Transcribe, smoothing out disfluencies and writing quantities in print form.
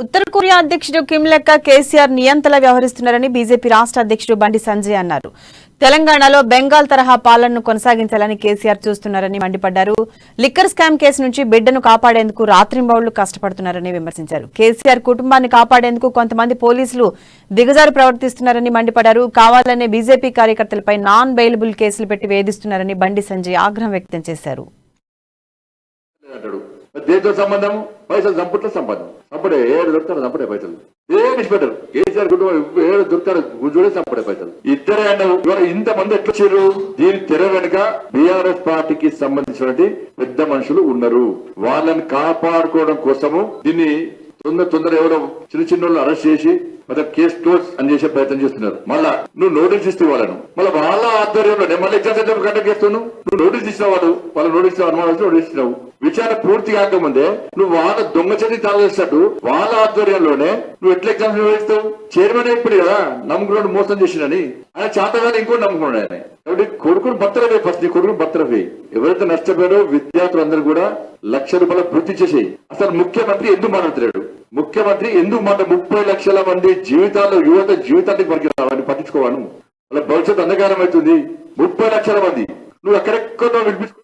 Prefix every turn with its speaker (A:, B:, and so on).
A: ఉత్తర Korea అధ్యక్షుడు Kim లెక్క కేసీఆర్ నియంతలా వ్యవహరిస్తున్నారని బీజేపీ రాష్ట్ర అధ్యక్షుడు బండి సంజయ్ అన్నారు. తెలంగాణలో బెంగాల్ తరహా పాలనను కొనసాగించాలని కేసీఆర్ చూస్తున్నారని మండిపడ్డారు. లిక్కర్ స్కామ్ కేసు నుంచి బిడ్డను కాపాడేందుకు రాత్రింబవళ్లు కష్టపడుతున్నారని విమర్శించారు. కేసీఆర్ కుటుంబాన్ని కాపాడేందుకు కొంతమంది పోలీసులు దిగజారు ప్రవర్తిస్తున్నారని మండిపడ్డారు. కావాలనే బీజేపీ కార్యకర్తలపై నాన్ బెయిలబుల్ కేసులు పెట్టి వేధిస్తున్నారని బండి సంజయ్ ఆగ్రహం వ్యక్తం చేశారు.
B: దేంతో సంబంధం పైసలు సంపట్లో సంబంధం సంపడే ఏడు దొరుకుతారు సంపడే పైసలు ఏమి పెట్టరు కేసీఆర్ కుటుంబం ఏడు దొరుకుతారు గుజుడే సంపడే పైసలు ఇద్దరే అన్న ఇంతమంది ఎట్లా వచ్చారు. దీని తెర వెనుక బీఆర్ఎస్ పార్టీకి సంబంధించినటువంటి పెద్ద మనుషులు ఉన్నారు. వాళ్ళని కాపాడుకోవడం కోసము దీన్ని తొందర ఎవరో చిన్న అరెస్ట్ చేసి కేసు క్లోజ్ అని చేసే ప్రయత్నం చేస్తున్నారు. మళ్ళా నువ్వు నోటీస్ ఇస్తే వాళ్ళను మళ్ళీ వాళ్ళ ఆధ్వర్యంలో మళ్ళీ ఎగ్జామ్ సెంటర్ కండక్ట్ చేస్తున్నావు. నువ్వు నోటీస్ ఇచ్చిన వాడు వాళ్ళ నోటీస్ నోటీస్ ఇచ్చినావు. విచారణ పూర్తి కాకముందే నువ్వు వాళ్ళ దొంగ చెట్టి తాగేసినట్టు వాళ్ళ ఆధ్వర్యంలోనే నువ్వు ఎట్లా ఎగ్జామ్స్ నిర్వహిస్తావు. చైర్మన్ ఇప్పుడు కదా నమ్ముకున్నాడు మోసం చేసినని ఆయన చేతగానే ఇంకోటి నమ్ముకున్నాడు ఆయన. కాబట్టి కొడుకును భర్తరవే ఫస్ట్ నీ కొడుకును భర్తరవే. ఎవరైతే నష్టపోయారో విద్యార్థులందరూ కూడా ₹1,00,000 పూర్తి చేసేయి. అసలు ముఖ్యమంత్రి ఎందుకు మాట్లాడుతున్నాడు? ముఖ్యమంత్రి ఎందుకు మాట 30 లక్షల మంది జీవితాల్లో యువత జీవితానికి పనికి రావని పట్టించుకోవాను. వాళ్ళ భవిష్యత్తు అంధకారం అవుతుంది. 30 లక్షల మంది నువ్వు ఎక్కడెక్కడో వినిపించుకో.